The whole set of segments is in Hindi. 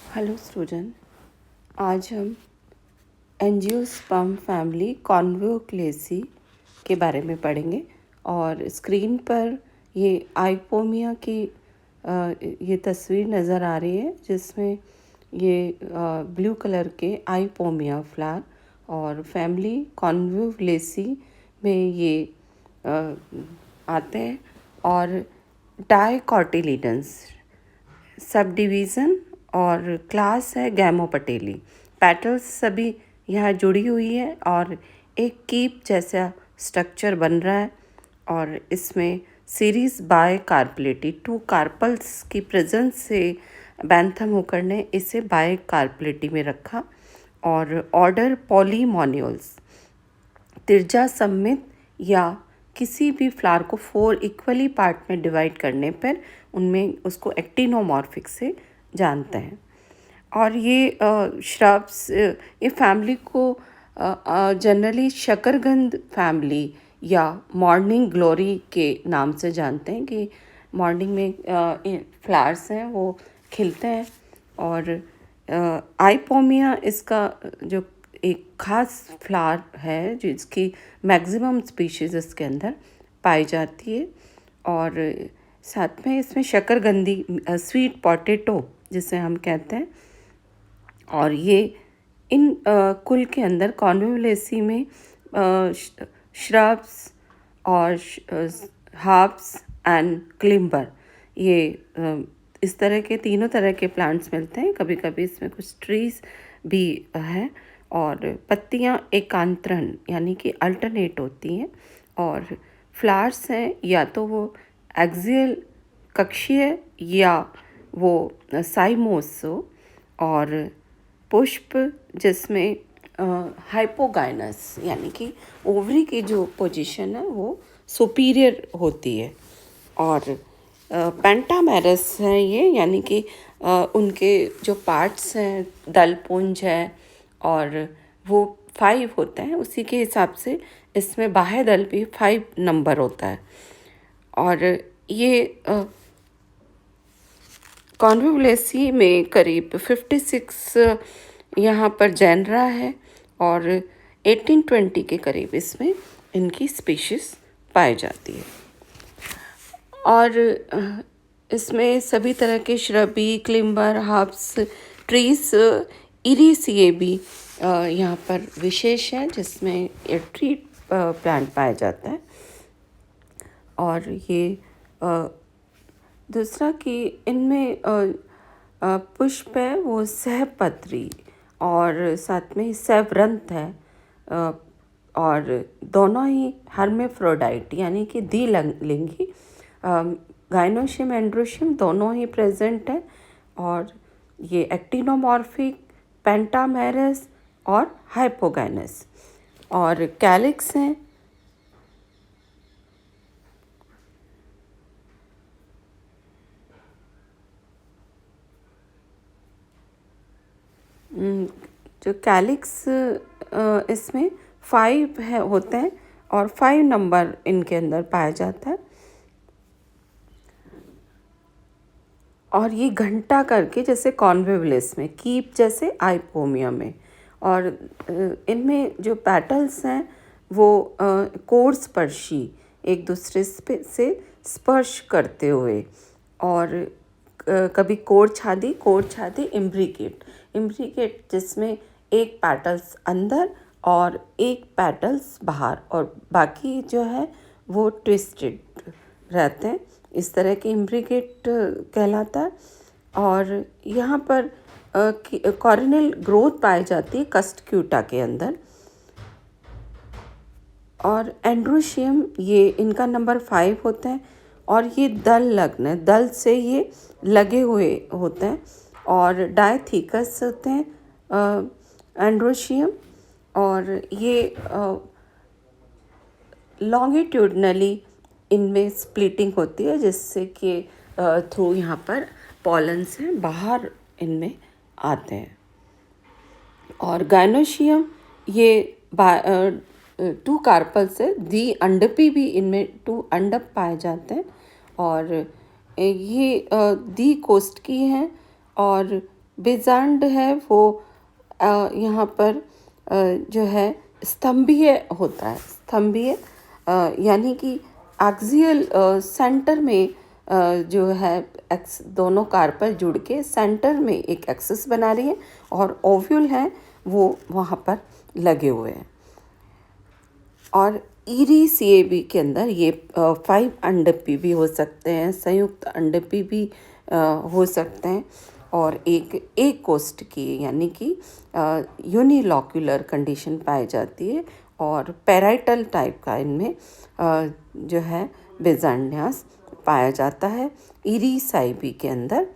हेलो स्टूडेंट, आज हम एंजियोस्पर्म फैमिली कॉन्वोक्लेसी के बारे में पढ़ेंगे। और स्क्रीन पर ये आइपोमिया की ये तस्वीर नज़र आ रही है, जिसमें ये ब्लू कलर के आइपोमिया फ्लावर और फैमिली कॉन्वोक्लेसी में ये आते हैं। और डाइकोटिलीडन्स सब डिवीज़न और क्लास है गैमोपटेली। पेटल्स सभी यहाँ जुड़ी हुई है और एक कीप जैसा स्ट्रक्चर बन रहा है। और इसमें सीरीज बाय कार्पलेटी 2 कार्पल्स की प्रेजेंस से बैंथम हुकर ने इसे बाय कार्पलेटी में रखा। और ऑर्डर पॉलीमोनियल्स तिरजा सममित या किसी भी फ्लावर को 4 इक्वली पार्ट में डिवाइड करने पर उनमें उसको एक्टिनोमॉर्फिक से जानते हैं। और ये श्रब्स ये फैमिली को जनरली शकरगंध फैमिली या मॉर्निंग ग्लोरी के नाम से जानते हैं कि मॉर्निंग में फ्लावर्स हैं वो खिलते हैं। और आइपोमिया इसका जो एक ख़ास फ्लावर है जिसकी मैक्सिमम स्पीशीज़ इसके अंदर पाई जाती है। और साथ में इसमें शकरगंदी स्वीट पोटैटो जिसे हम कहते हैं। और ये इन कुल के अंदर कॉन्वोक्लेसी में श्रब्स और हर्ब्स एंड क्लिम्बर ये इस तरह के तीनों तरह के प्लांट्स मिलते हैं। कभी कभी इसमें कुछ ट्रीज भी हैं। और पत्तियां एकांतरण यानी कि अल्टरनेट होती हैं। और फ्लावर्स हैं या तो वो एक्सियल कक्षीय या वो साइमोसो। और पुष्प जिसमें हाइपोगाइनस यानी कि ओवरी की जो पोजीशन है वो सुपीरियर होती है। और पेंटामेरस हैं ये, यानी कि उनके जो पार्ट्स हैं दलपुंज है और वो 5 होते हैं, उसी के हिसाब से इसमें बाह्य दल भी 5 नंबर होता है। और ये कॉन्वोक्लेसी में करीब 56 यहाँ पर जेनरा है और 18-20 के करीब इसमें इनकी स्पीशीज़ पाई जाती है। और इसमें सभी तरह के श्रबी, क्लिम्बर, हर्ब्स, ट्रीज, इरीसिए भी यहाँ पर विशेष है जिसमें ट्री प्लांट पाया जाता है। और ये दूसरा कि इनमें पुष्प है वो सहपत्री और साथ में सैवरंत है। और दोनों ही हर्मेफ्रोडाइट यानी कि द्विलिंगी, गाइनोशियम एंड्रोशियम दोनों ही प्रेजेंट है। और ये एक्टिनोमॉर्फिक, पेंटामेरस और हाइपोगाइनस। और कैलिक्स हैं जो कैलिक्स इसमें 5 है होते हैं और 5 नंबर इनके अंदर पाया जाता है। और ये घंटा करके जैसे कॉन्वोक्लेस में, कीप जैसे आइपोमिया में। और इनमें जो पेटल्स हैं वो कोर स्पर्शी एक दूसरे से स्पर्श करते हुए। और कभी कोर छादी इम्ब्रिकेट जिसमें एक पेटल्स अंदर और एक पेटल्स बाहर और बाकी जो है वो ट्विस्टेड रहते हैं। इस तरह के इम्ब्रिकेट कहलाता है। और यहाँ पर कॉर्नियल ग्रोथ पाई जाती है कस्टक्यूटा के अंदर। और एंड्रोशियम ये इनका नंबर 5 होता है और ये दल लग्न दल से ये लगे हुए होते हैं। और डायथीकस होते हैं एंड्रोशियम। और ये लॉन्गिट्यूडनली इनमें स्प्लिटिंग होती है जिससे कि थ्रू यहाँ पर पॉलन्स हैं बाहर इनमें आते हैं। और गाइनोशियम ये 2 कार्पल से दी अंडपी भी इनमें 2 अंडप पाए जाते हैं। और ये दी कोस्ट की हैं और बेजांड है वो यहाँ पर जो है स्तंभीय होता है। स्तंभीय यानी कि एक्सियल सेंटर में जो है एक्स दोनों कार्पल जुड़ के सेंटर में एक एक्सिस बना रही है और ओव्यूल हैं वो वहाँ पर लगे हुए हैं। और ईरी सीएबी के अंदर ये 5 अंडपी भी हो सकते हैं, संयुक्त अंडपी भी हो सकते हैं और एक कोस्ट की यानी कि यूनिलॉक्यूलर कंडीशन पाई जाती है और पैराइटल टाइप का इनमें जो है बेजान्यास पाया जाता है ईरी साइबी के अंदर।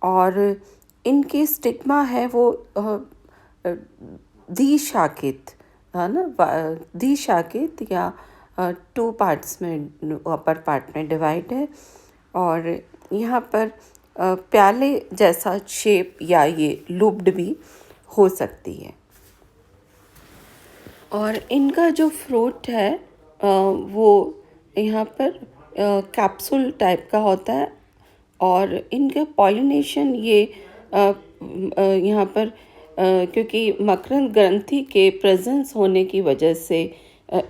और इनके स्टिग्मा है वो द्विशाखित है ना, द्विशाखित या 2 पार्ट्स में अपर पार्ट में डिवाइड है और यहाँ पर प्याले जैसा शेप या ये लूप्ड भी हो सकती है। और इनका जो फ्रूट है वो यहाँ पर कैप्सूल टाइप का होता है और इनका पॉलिनेशन ये यहाँ पर क्योंकि मकरंद ग्रंथि के प्रेजेंस होने की वजह से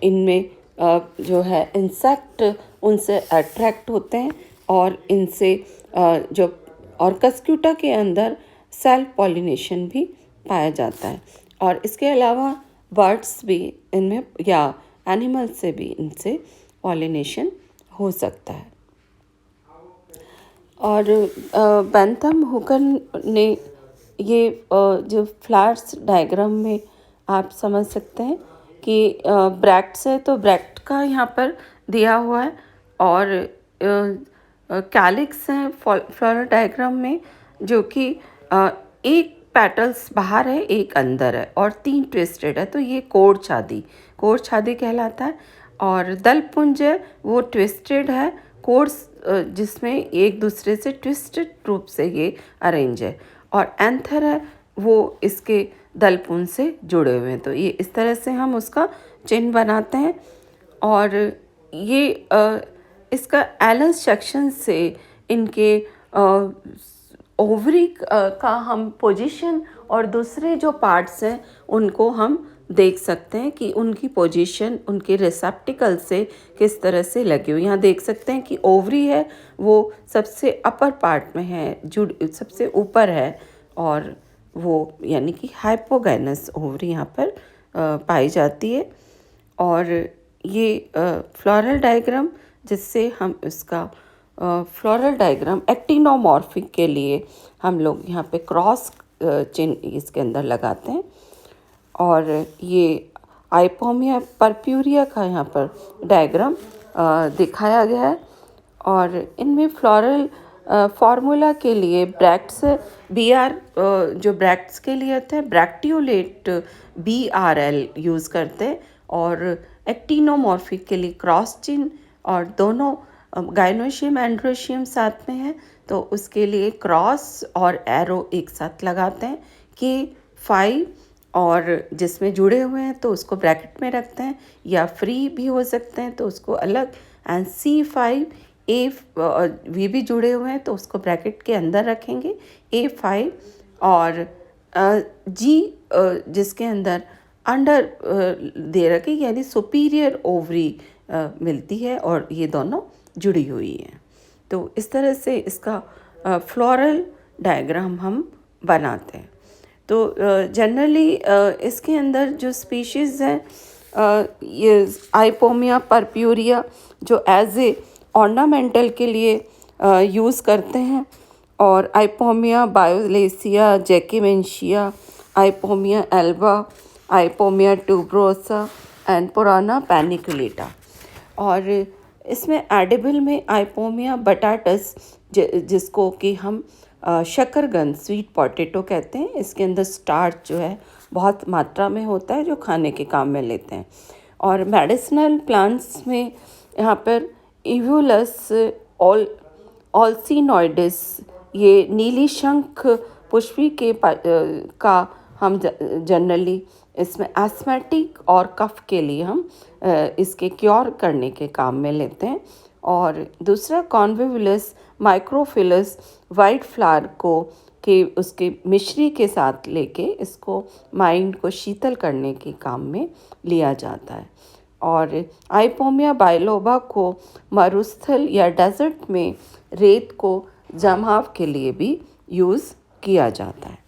इनमें जो है इंसेक्ट उनसे अट्रैक्ट होते हैं और इनसे जो और कस्क्यूटा के अंदर सेल्फ पॉलिनेशन भी पाया जाता है। और इसके अलावा बर्ड्स भी इनमें या एनिमल से भी इनसे पॉलिनेशन हो सकता है। और बेंथम हुकर ने ये जो फ्लावर्स डायग्राम में आप समझ सकते हैं कि ब्रैक्ट्स है तो ब्रैक्ट का यहाँ पर दिया हुआ है और कैलिक्स हैं फ्लोरल डायग्राम में जो कि एक पेटल्स बाहर है एक अंदर है और 3 ट्विस्टेड है तो ये कोढ़ छादी कहलाता है। और दलपुंज है वो ट्विस्टेड है कोर्स जिसमें एक दूसरे से ट्विस्टेड रूप से ये अरेंज है और एंथर है वो इसके दलपुंज से जुड़े हुए हैं। तो ये इस तरह से हम उसका चिन्ह बनाते हैं और ये इसका एलस सेक्शन से इनके ओवरी का हम पोजीशन और दूसरे जो पार्ट्स हैं उनको हम देख सकते हैं कि उनकी पोजीशन उनके रिसेप्टिकल से किस तरह से लगी हुई। यहाँ देख सकते हैं कि ओवरी है वो सबसे अपर पार्ट में है सबसे ऊपर है और वो यानी कि हाइपोगाइनस ओवरी यहाँ पर पाई जाती है। और ये फ्लोरल डायग्राम जिससे हम इसका फ्लोरल डायग्राम एक्टिनोमॉर्फिक के लिए हम लोग यहाँ पे क्रॉस चिन्ह इसके अंदर लगाते हैं और ये आइपोमिया परप्यूरिया का यहाँ पर डायग्राम दिखाया गया है। और इनमें फ्लोरल फार्मूला के लिए ब्रैक्ट्स जो ब्रैक्ट्स के लिए होते हैं ब्रैक्टियोलेट BRL यूज़ करते हैं और एक्टिनोमॉर्फिक के लिए क्रॉस चिन्ह और दोनों गाइनोशियम एंड्रोशियम साथ में है तो उसके लिए क्रॉस और एरो एक साथ लगाते हैं K5 और जिसमें जुड़े हुए हैं तो उसको ब्रैकेट में रखते हैं या फ्री भी हो सकते हैं तो उसको अलग एंड C5 वी भी जुड़े हुए हैं तो उसको ब्रैकेट के अंदर रखेंगे A5 और G जिसके अंदर अंडर दे रखे यानी सुपीरियर ओवरी मिलती है और ये दोनों जुड़ी हुई हैं। तो इस तरह से इसका फ्लोरल डायग्राम हम बनाते हैं। तो जनरली इसके अंदर जो स्पीशीज़ हैं ये आइपोमिया परप्यूरिया जो एज ए ऑर्नामेंटल के लिए यूज़ करते हैं और Ipomoea violacea Jacquemontia Ipomoea alba Ipomoea tuberosa and पुराना पैनिकुलेटा। और इसमें एडिबल में आइपोमिया बटाटस जिसको कि हम शकरकंद स्वीट पोटैटो कहते हैं, इसके अंदर स्टार्च जो है बहुत मात्रा में होता है जो खाने के काम में लेते हैं। और मेडिसिनल प्लांट्स में यहाँ पर इवुलस ऑल्सिनॉइडिस ये नीली शंख पुष्पी के का हम जनरली इसमें एस्थमेटिक और कफ के लिए हम इसके क्योर करने के काम में लेते हैं। और दूसरा कॉन्विवुलस माइक्रोफिलस वाइट फ्लावर को के उसके मिश्री के साथ लेके इसको माइंड को शीतल करने के काम में लिया जाता है। और आइपोमिया बाइलोबा को मरुस्थल या डेजर्ट में रेत को जमाव के लिए भी यूज़ किया जाता है।